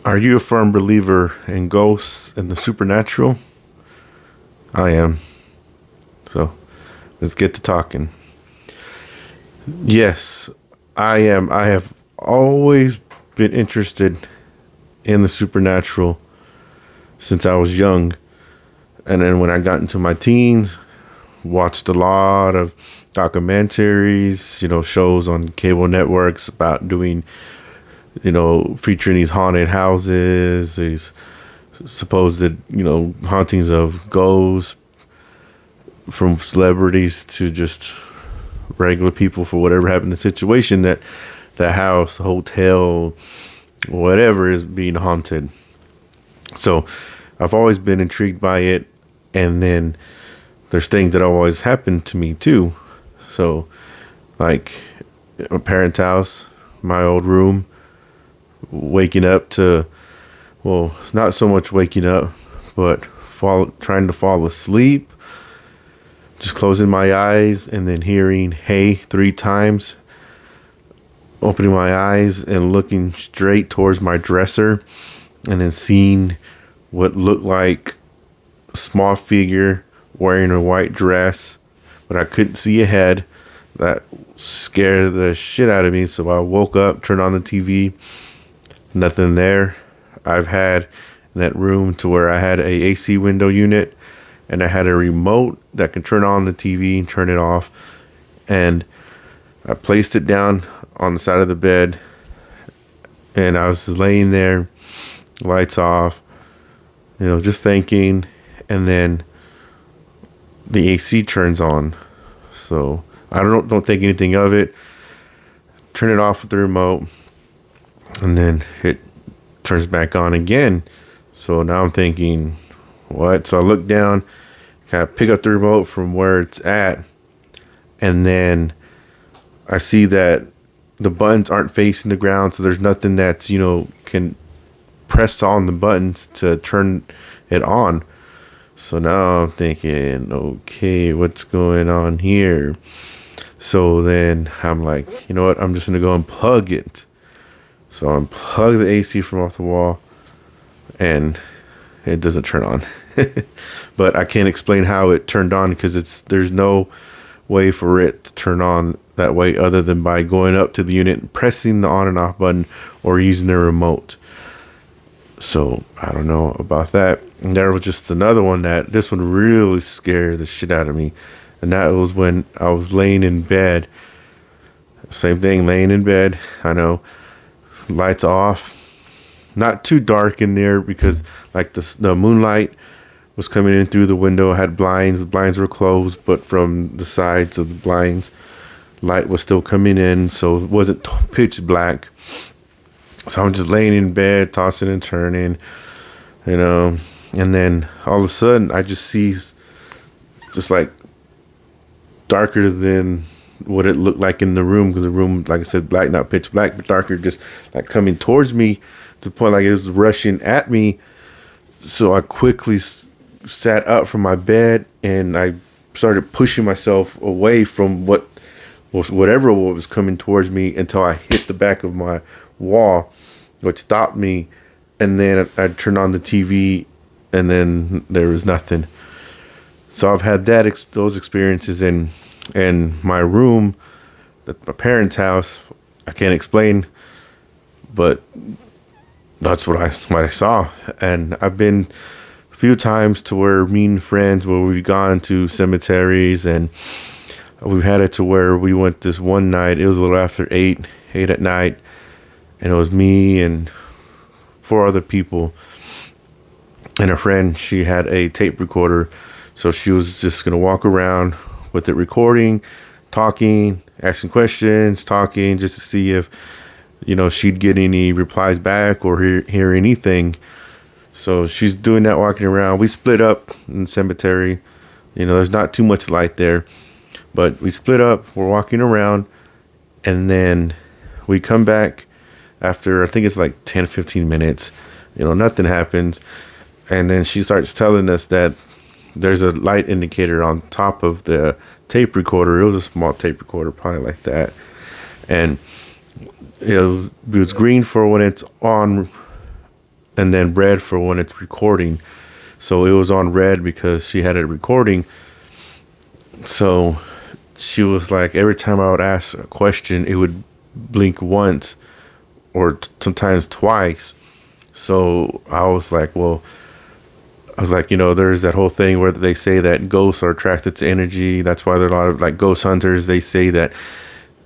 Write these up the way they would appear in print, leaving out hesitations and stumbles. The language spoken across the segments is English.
Are you a firm believer in ghosts and the supernatural? I am. So let's get to talking. Yes, I am. I have always been interested in the supernatural since I was young. And then when I got into my teens, watched a lot of documentaries, shows on cable networks about doing, featuring these haunted houses, these supposed, hauntings of ghosts, from celebrities to just regular people, for whatever happened in the situation, that the house, hotel, whatever is being haunted. So I've always been intrigued by it. And then there's things that always happen to me too. So, like my parents' house, my old room, waking up to, well, not so much waking up, but trying to fall asleep, just closing my eyes and then hearing "hey" 3 times, opening my eyes and looking straight towards my dresser, and then seeing what looked like a small figure wearing a white dress, but I couldn't see a head. That scared the shit out of me. So I woke up, turned on the TV, nothing there. I've had in that room to where I had a AC window unit, and I had a remote that could turn on the TV and turn it off. And I placed it down on the side of the bed, and I was laying there, lights off, just thinking, and then the AC turns on. So I don't think anything of it. Turn it off with the remote, and then it turns back on again. So now I'm thinking, what? So I look down, kind of pick up the remote from where it's at, and then I see that the buttons aren't facing the ground, so there's nothing that's, can press on the buttons to turn it on. So now I'm thinking, okay, what's going on here? So then I'm like, you know what? I'm just going to go unplug it. So I unplug the AC from off the wall, and it doesn't turn on. But I can't explain how it turned on, because there's no way for it to turn on that way other than by going up to the unit and pressing the on and off button or using the remote. So I don't know about that. And there was just another one this one really scared the shit out of me. And that was when I was laying in bed. Same thing, laying in bed. I know, lights off. Not too dark in there, because like the moonlight was coming in through the window. I had blinds. The blinds were closed, but from the sides of the blinds, light was still coming in. So it wasn't pitch black. So I'm just laying in bed, tossing and turning, and then all of a sudden I just see just like darker than what it looked like in the room, because the room, like I said, black, not pitch black, but darker, just like coming towards me to the point like it was rushing at me. So I quickly sat up from my bed, and I started pushing myself away from whatever was coming towards me, until I hit the back of my wall, which stopped me. And then I turned on the TV, and then there was nothing. So I've had those experiences in my room, at my parents' house. I can't explain, but that's what I saw. And I've been a few times to where me and friends, where we've gone to cemeteries, and we've had it to where we went this one night. It was a little after 8 at night, and it was me and 4 other people, and a friend. She had a tape recorder, so she was just gonna walk around with it recording, talking, asking questions, talking, just to see if she'd get any replies back or hear anything. So she's doing that, walking around. We split up in the cemetery. There's not too much light there, but we split up. We're walking around, and then we come back after, I think it's like 10, 15 minutes. Nothing happens. And then she starts telling us that there's a light indicator on top of the tape recorder. It was a small tape recorder, probably like that. And it was green for when it's on and then red for when it's recording. So it was on red because she had it recording. So she was like, every time I would ask a question, it would blink once or sometimes twice. So I was like, well, I was like, there's that whole thing where they say that ghosts are attracted to energy. That's why there are a lot of like ghost hunters. They say that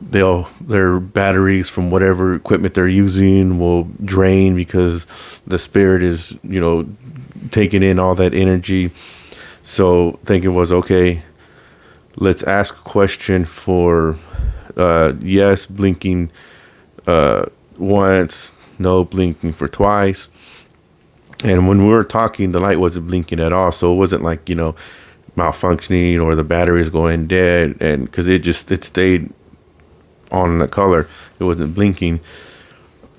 their batteries from whatever equipment they're using will drain because the spirit is, taking in all that energy. So thinking was, okay, let's ask a question for yes, blinking once, no, blinking for twice. And when we were talking, the light wasn't blinking at all. So it wasn't like, malfunctioning or the batteries going dead. And because it stayed on the color, it wasn't blinking.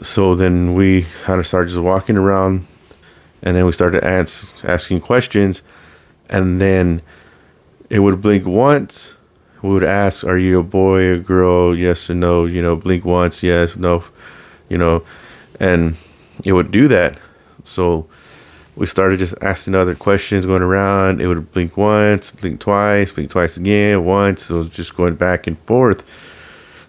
So then we kind of started just walking around, and then we started asking questions. And then it would blink once. We would ask, are you a boy, a girl? Yes or no, blink once. Yes, no, and it would do that. So we started just asking other questions going around. It would blink once, blink twice again, once. So it was just going back and forth.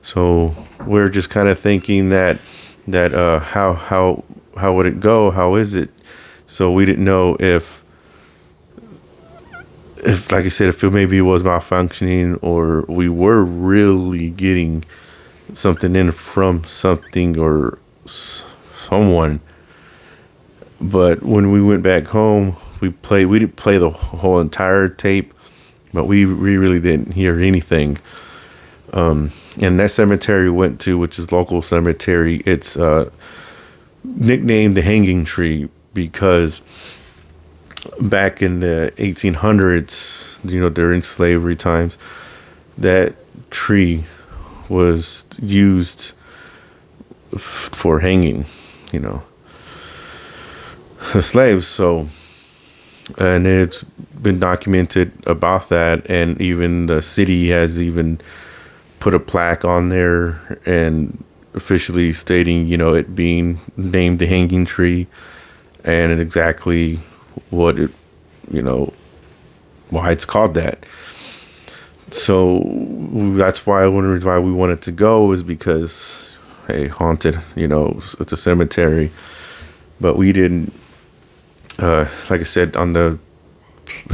So we're just kind of thinking that how would it go? How is it? So we didn't know if like I said, if it maybe was malfunctioning or we were really getting something in from something or someone. But when we went back home, we didn't play the whole entire tape, but we really didn't hear anything. And that cemetery we went to, which is local cemetery, it's nicknamed the Hanging Tree because back in the 1800s, during slavery times, that tree was used for hanging, the slaves. So, and it's been documented about that, and even the city has even put a plaque on there and officially stating, it being named the Hanging Tree and exactly what it, why it's called that. So that's why one reason why we wanted to go is because, hey, haunted, it's a cemetery, but we didn't. Like I said, on the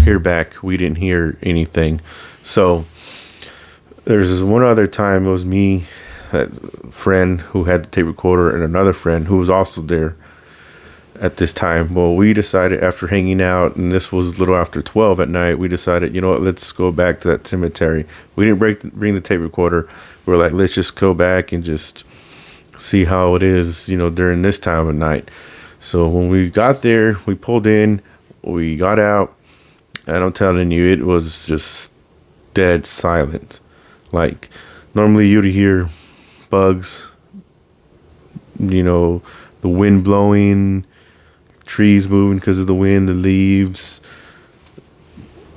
hear back, we didn't hear anything. So there's this one other time. It was me, that friend who had the tape recorder, and another friend who was also there at this time. Well, we decided after hanging out, and this was a little after 12 at night, we decided, what, let's go back to that cemetery. We didn't bring the tape recorder. We were like, let's just go back and just see how it is, during this time of night. So when we got there, we pulled in, we got out, and I'm telling you, it was just dead silent. Like, normally you'd hear bugs, the wind blowing, trees moving because of the wind, the leaves.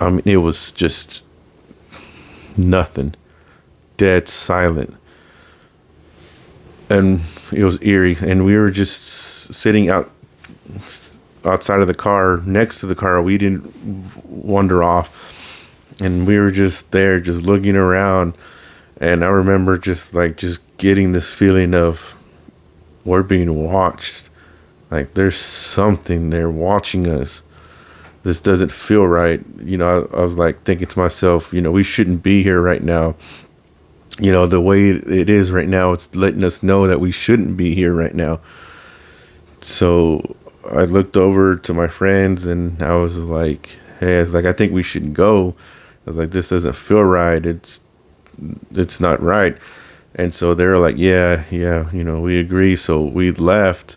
I mean, it was just nothing. Dead silent. And it was eerie. And we were just sitting outside of the car, next to the car. We didn't wander off. And we were just there, just looking around. And I remember just getting this feeling of we're being watched. Like there's something there watching us. This doesn't feel right. I was like thinking to myself, we shouldn't be here right now. The way it is right now, it's letting us know that we shouldn't be here right now. So I looked over to my friends and I was like, hey, I think we should go. I was like, this doesn't feel right. It's not right. And so they're like, yeah, we agree. So we left.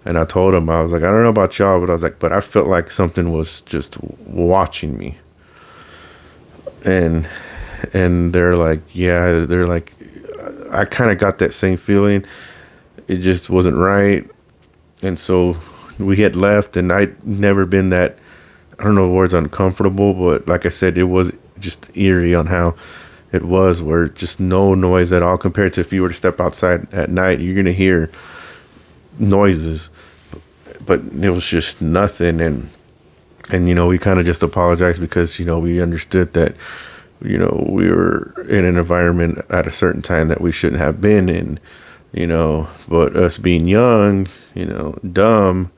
And I told them, I was like, I don't know about y'all, but I was like, but I felt like something was just watching me. And they're like, yeah, they're like, I kind of got that same feeling. It just wasn't right. And so we had left, and I'd never been that, I don't know the word's uncomfortable, but like I said, it was just eerie on how it was, where just no noise at all compared to if you were to step outside at night, you're going to hear noises. but it was just nothing. And we kind of just apologized because we understood that we were in an environment at a certain time that we shouldn't have been in. But us being young, dumb,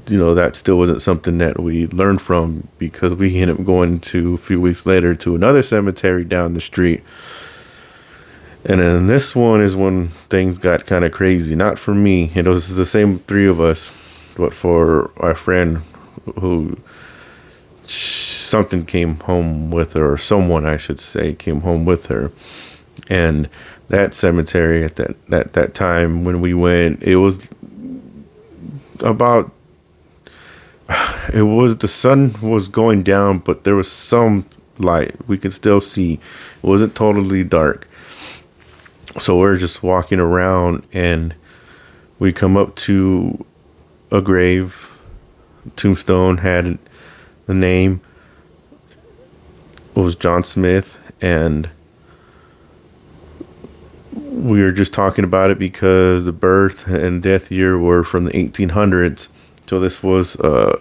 that still wasn't something that we learned from, because we ended up going to a few weeks later to another cemetery down the street. And then this one is when things got kind of crazy. Not for me. It was the same three of us, but for our friend who something came home with her, or someone I should say came home with her. And that cemetery at that time when we went, it was about, the sun was going down, but there was some light. We could still see. It wasn't totally dark. So we're just walking around, and we come up to a grave. Tombstone had the name. It was John Smith, and we were just talking about it because the birth and death year were from the 1800s. So this was a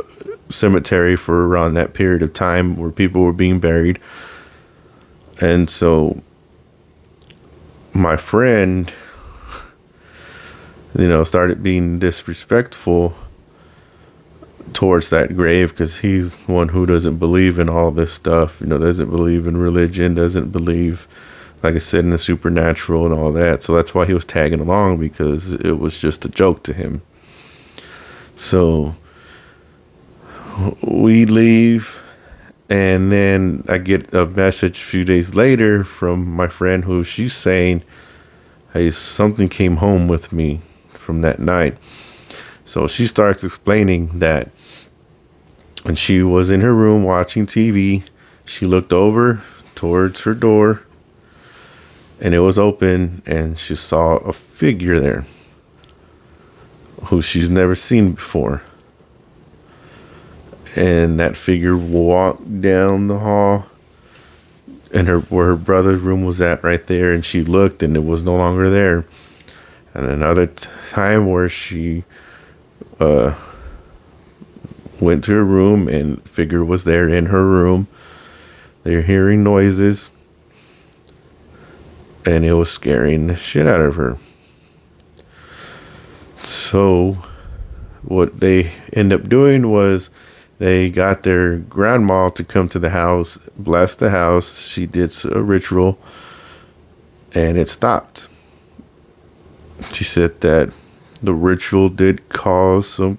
cemetery for around that period of time where people were being buried. And so my friend, started being disrespectful towards that grave, because he's one who doesn't believe in all this stuff, doesn't believe in religion, doesn't believe, like I said, in the supernatural and all that. So that's why he was tagging along, because it was just a joke to him. So we leave, and then I get a message a few days later from my friend who she's saying, hey, something came home with me from that night. So she starts explaining that when she was in her room watching TV, she looked over towards her door, and it was open, and she saw a figure there who she's never seen before. And that figure walked down the hall, and where her brother's room was at right there, and she looked, and it was no longer there. And another time where she went to her room, and figure was there in her room. They're hearing noises, and it was scaring the shit out of her. So what they end up doing was they got their grandma to come to the house, bless the house. She did a ritual, and it stopped. She said that the ritual did cause some,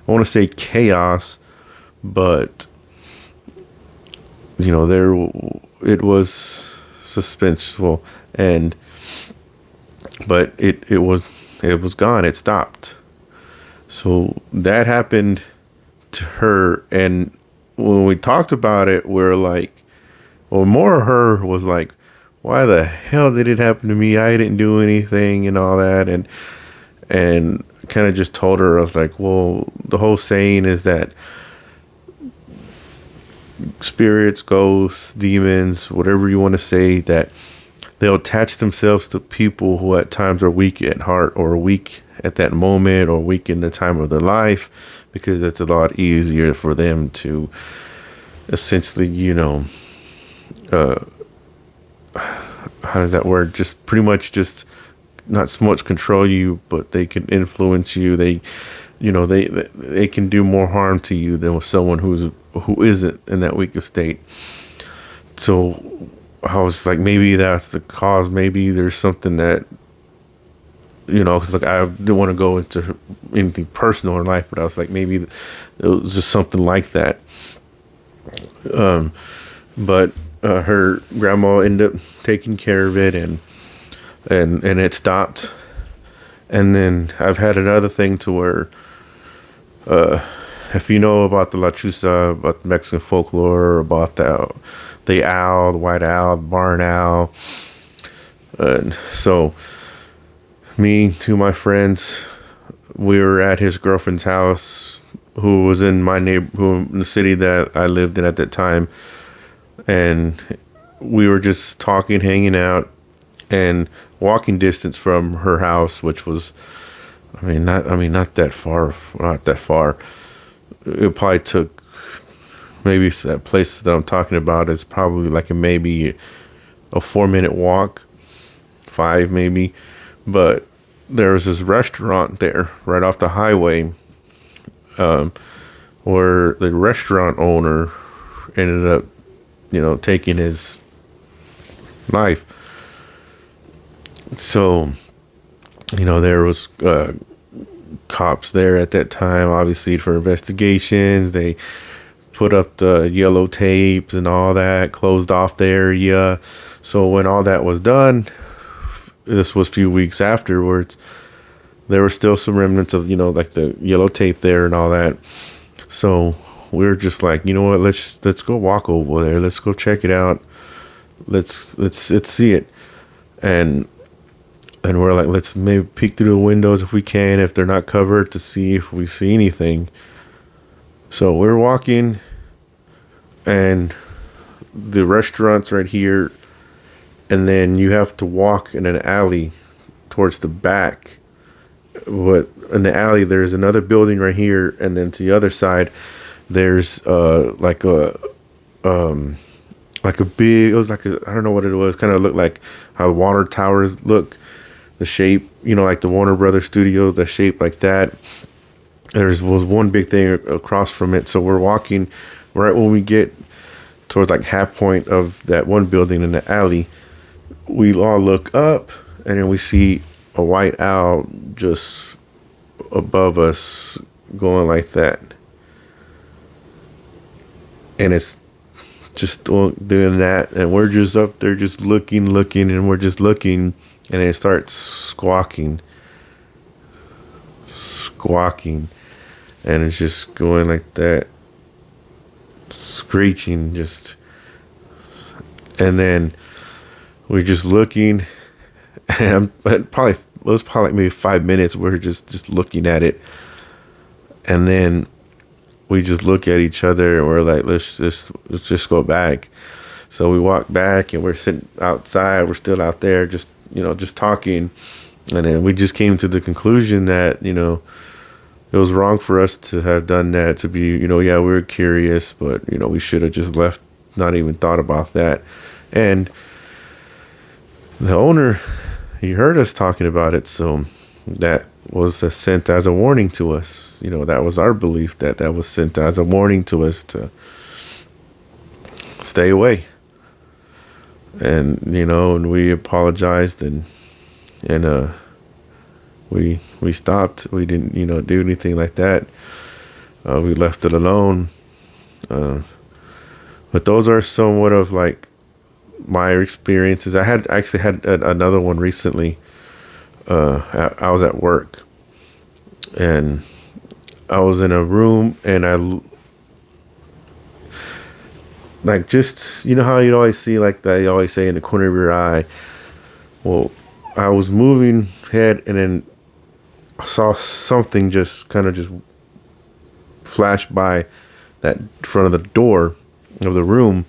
I want to say, chaos, but it was suspenseful, but it was gone. It stopped. So that happened to her, and when we talked about it, we're like, well, more of her was like, why the hell did it happen to me? I didn't do anything and all that, and kind of just told her, I was like, well, the whole saying is that spirits, ghosts, demons, whatever you want to say, that they'll attach themselves to people who at times are weak at heart, or weak at that moment, or weak in the time of their life, because it's a lot easier for them to essentially, how does that word? Just pretty much just not so much control you, but they can influence you. They can do more harm to you than with someone who isn't in that weaker state. So I was like, maybe that's the cause. Maybe there's something that, because like I didn't want to go into anything personal in life, but I was like, maybe it was just something like that. But her grandma ended up taking care of it, and it stopped. And then I've had another thing to where, if you know about the La Chusa, about the Mexican folklore, about the owl, the white owl, the barn owl. And so me, two of my friends, we were at his girlfriend's house, who was in my neighborhood, in the city that I lived in at that time. And we were just talking, hanging out, and walking distance from her house, which was not that far. Not that far. It probably took maybe that place that I'm talking about is probably like maybe a 4 minute walk, five maybe. But there was this restaurant there right off the highway, where the restaurant owner ended up, taking his life. So, there was cops there at that time, obviously for investigations. They put up the yellow tapes and all that, closed off the area. So when all that was done, this was a few weeks afterwards, there were still some remnants of, like the yellow tape there and all that. So we were just like, you know what, let's go walk over there. Let's go check it out. Let's see it. And we're like, let's maybe peek through the windows if we can, if they're not covered, to see if we see anything. So we're walking, and the restaurant's right here, and then you have to walk in an alley towards the back. But in the alley, there's another building right here, and then to the other side, there's like a big. It was like I don't know what it was. Kind of looked like how water towers look. The shape, like the Warner Brothers studio, the shape like that. Was one big thing across from it. So we're walking right when we get towards like half point of that one building in the alley. We all look up, and then we see a white owl just above us going like that. And it's just doing that. And we're just up there just looking, and we're just looking. And it starts squawking. And it's just going like that. Screeching, just. And then we're just looking. And it was probably like maybe 5 minutes. We're just looking at it. And then we just look at each other and we're like, let's just go back. So we walk back and we're sitting outside. We're still out there just talking. And then we just came to the conclusion that, it was wrong for us to have done that, to be, yeah, we were curious, but, we should have just left, not even thought about that. And the owner, he heard us talking about it. So that was sent as a warning to us. That was our belief, that was sent as a warning to us to stay away. And, and we apologized and we stopped. We didn't, do anything like that. We left it alone. But those are somewhat of like my experiences. I actually had another one recently. I was at work and I was in a room and I like, just, how you'd always see, like they always say, in the corner of your eye. Well, I was moving head and then I saw something just kind of just flash by that front of the door of the room.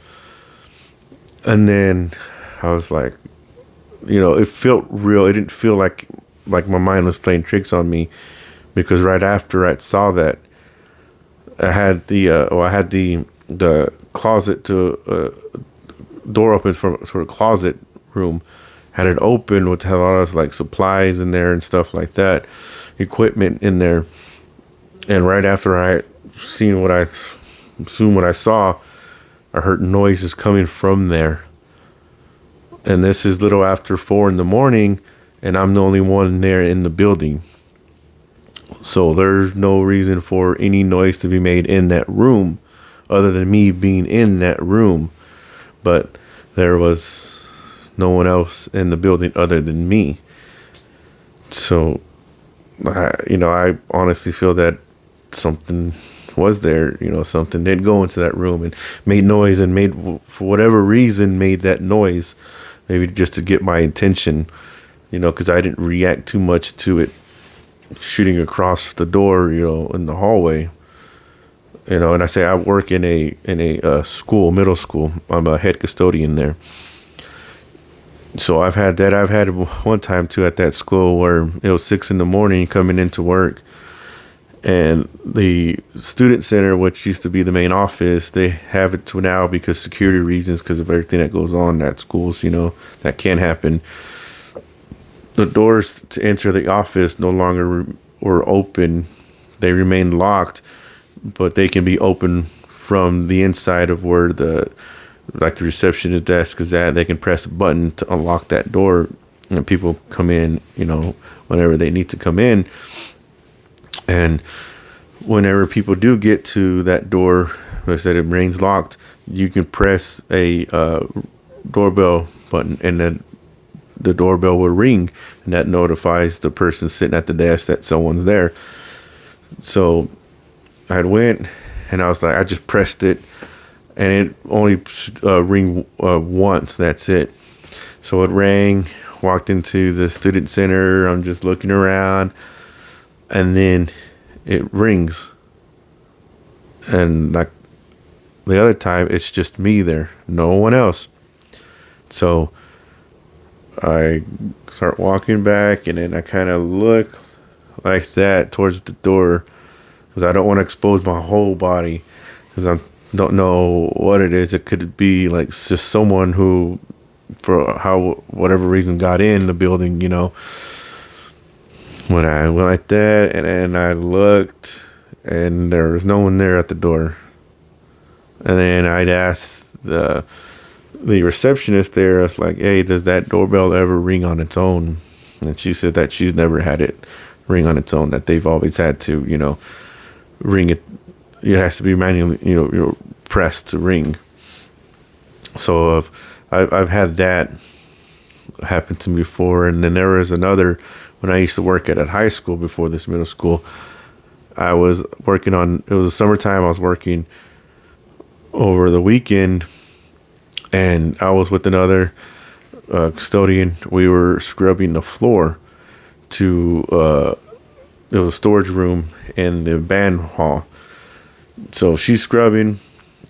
And then I was like, it felt real. It didn't feel like my mind was playing tricks on me, because right after I saw that, I had the closet to door open for a closet room, had it open, which had a lot of like supplies in there and stuff like that, equipment in there. And right after I seen what I saw, I heard noises coming from there. And this is little after 4 a.m, and I'm the only one there in the building. So there's no reason for any noise to be made in that room other than me being in that room. But there was no one else in the building other than me. So, I honestly feel that something was there, something did go into that room and made noise and for whatever reason, made that noise, maybe just to get my attention, because I didn't react too much to it shooting across the door, in the hallway. And I say I work in a school, middle school. I'm a head custodian there. So I've had that. I've had one time too at that school where it was 6 in the morning coming into work, and the student center, which used to be the main office, they have it to now because security reasons, because of everything that goes on at schools. That can happen. The doors to enter the office no longer were open. They remain locked, but they can be open from the inside of where the receptionist desk is at. They can press a button to unlock that door, and people come in, whenever they need to come in. And whenever people do get to that door, like I said, it remains locked. You can press a doorbell button, and then the doorbell will ring, and that notifies the person sitting at the desk that someone's there. So I went, and I was like, I just pressed it, and it only ring once. That's it. So it rang. Walked into the student center. I'm just looking around, and then it rings. And like the other time, it's just me there, no one else. So I start walking back, and then I kind of look like that towards the door, because I don't want to expose my whole body, because I don't know what it is. It could be like just someone who, for whatever reason, got in the building. When I went like that, and then I looked, and there was no one there at the door. And then I'd asked the receptionist there, I was like, hey, does that doorbell ever ring on its own? And she said that she's never had it ring on its own, that they've always had to, ring it. It has to be manually, pressed to ring. So I've had that happen to me before. And then there was another, when I used to work at high school before this middle school. I was working on, it was the summertime, I was working over the weekend, and I was with another custodian. We were scrubbing the floor to, it was a storage room in the band hall. So she's scrubbing.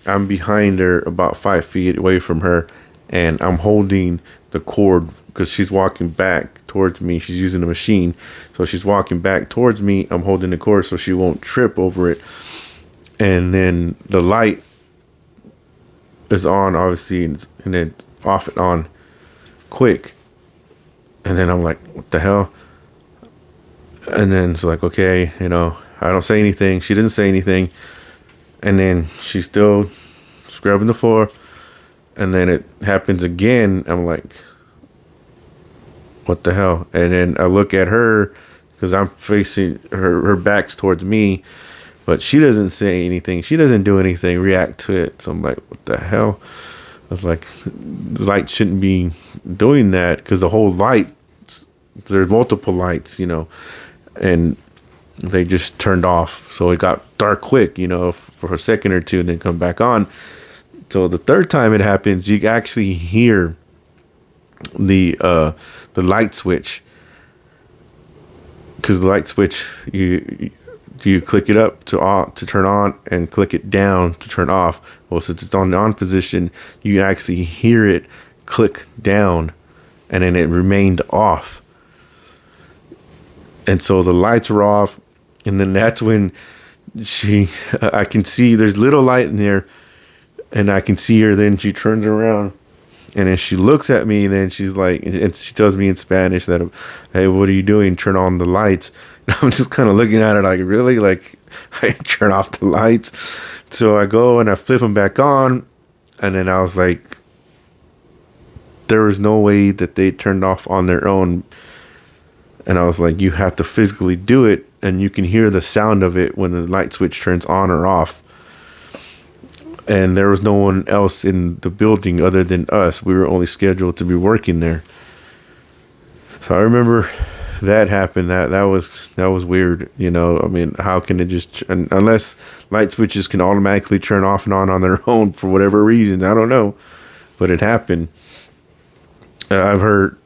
I'm behind her about 5 feet away from her, and I'm holding the cord because she's walking back towards me. She's using the machine. So she's walking back towards me. I'm holding the cord so she won't trip over it. And then the light is on, obviously, and then off and on quick. And then I'm like, what the hell? And then it's like, okay, I don't say anything. She doesn't say anything. And then she's still scrubbing the floor. And then it happens again. I'm like, what the hell? And then I look at her, because I'm facing her back's towards me, but she doesn't say anything. She doesn't do anything, react to it. So I'm like, what the hell? I was like, the light shouldn't be doing that, because the whole light, there's multiple lights, and they just turned off. So it got dark quick, for a second or two, and then come back on. So the third time it happens, you actually hear the light switch, because the light switch, you click it up to turn on, and click it down to turn off. Well, since it's on the on position, you actually hear it click down, and then it remained off. And so the lights were off, and then that's when I can see there's little light in there, and I can see her. Then she turns around, and then she looks at me, and then she's like, and she tells me in Spanish that, hey, what are you doing? Turn on the lights. And I'm just kind of looking at her like, really? Like, I turn off the lights? So I go and I flip them back on, and then I was like, there was no way that they turned off on their own. And I was like, you have to physically do it, and you can hear the sound of it when the light switch turns on or off. And there was no one else in the building other than us. We were only scheduled to be working there. So I remember that happened. That was weird. I mean, how can it just, unless light switches can automatically turn off and on their own for whatever reason, I don't know, but it happened. I've heard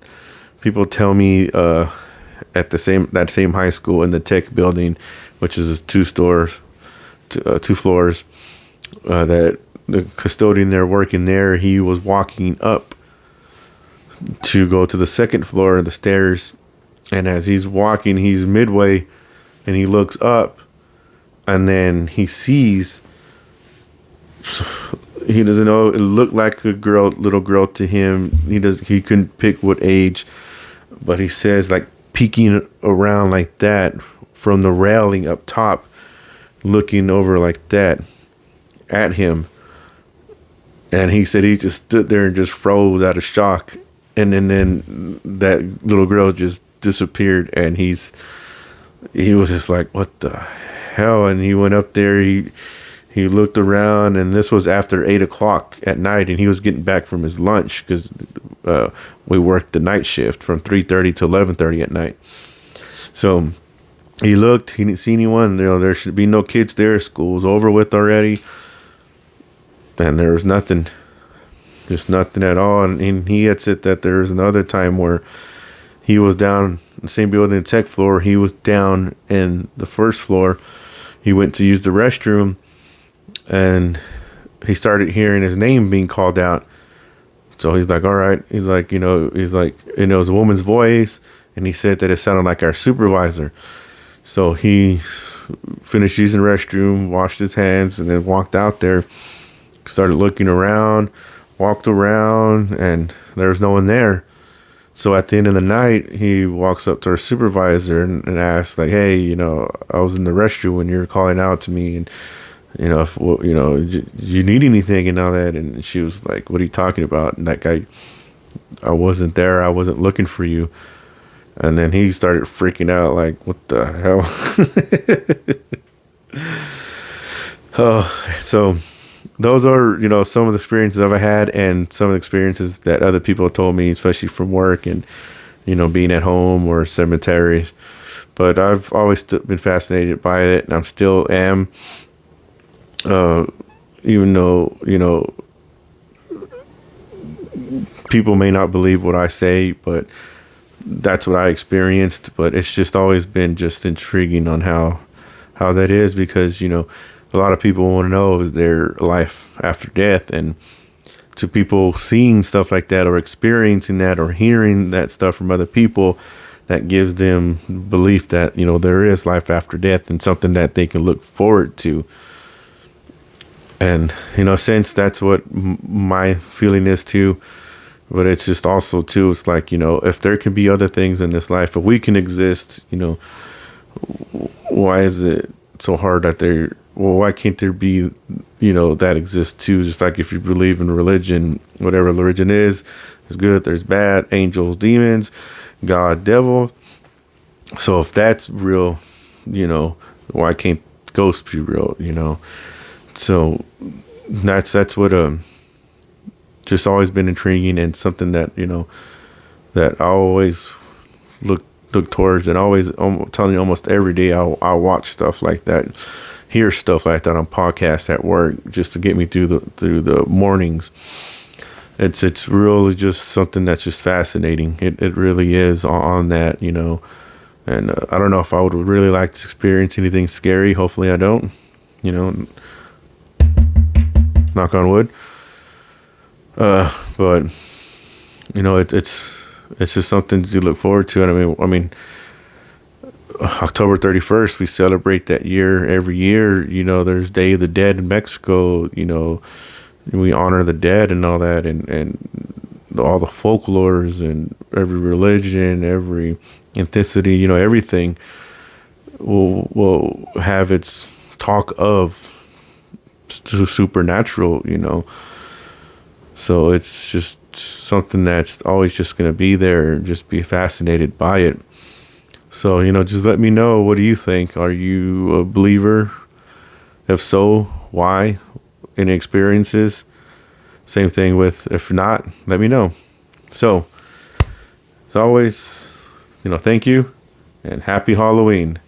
people tell me at that same high school, in the tech building, which is two floors, that the custodian there working there, he was walking up to go to the second floor of the stairs. And as he's walking, he's midway, and he looks up, and then he sees. He doesn't know. It looked like a little girl to him. He couldn't pick what age, but he says like peeking around like that from the railing up top, looking over like that at him. And he said he just stood there and just froze out of shock. And then that little girl just disappeared, and he was just like, what the hell? And he went up there, he looked around, and this was after 8 o'clock at night, and he was getting back from his lunch because we worked the night shift from 3:30 to 11:30 at night. So he looked, he didn't see anyone. There should be no kids there. School's over with already, and there was nothing, just nothing at all. And he had said that there was another time where he was down in the same building, the tech floor. He was down in the first floor. He went to use the restroom, and he started hearing his name being called out. So he's like, all right. He's like, it was a woman's voice. And he said that it sounded like our supervisor. So he finished using the restroom, washed his hands, and then walked out there, started looking around, walked around, and there was no one there. So at the end of the night, he walks up to our supervisor and asks, like, hey, I was in the restroom when you were calling out to me, and do you need anything and all that? And she was like, what are you talking about? And that guy, I wasn't there. I wasn't looking for you. And then he started freaking out, like, what the hell? Oh, so those are, some of the experiences I've had, and some of the experiences that other people have told me, especially from work and, being at home or cemeteries. But I've always been fascinated by it, and I still am. Even though, people may not believe what I say, but that's what I experienced. But it's just always been just intriguing on how that is, because, a lot of people want to know, is there life after death? And to people seeing stuff like that, or experiencing that, or hearing that stuff from other people, that gives them belief that, there is life after death, and something that they can look forward to. And, since that's what my feeling is too, but it's just also too, it's like, if there can be other things in this life, if we can exist, why is it so hard that why can't there be, that exists too? Just like if you believe in religion, whatever religion is, there's good, there's bad, angels, demons, God, devil. So if that's real, why can't ghosts be real, So that's what just always been intriguing, and something that that I always look towards, and always telling you, almost every day I watch stuff like that, hear stuff like that on podcasts at work, just to get me through the mornings. It's really just something that's just fascinating. It really is on that, and I don't know if I would really like to experience anything scary. Hopefully I don't, knock on wood. But it's just something to look forward to. And I mean, October 31st, we celebrate that year every year. There's Day of the Dead in Mexico. We honor the dead and all that, and all the folklores, and every religion, every ethnicity, everything will have its talk of supernatural, So it's just something that's always just going to be there, and just be fascinated by it. So, just let me know. What do you think? Are you a believer? If so, why? Any experiences? Same thing with, if not, let me know. So, as always, thank you, and happy Halloween.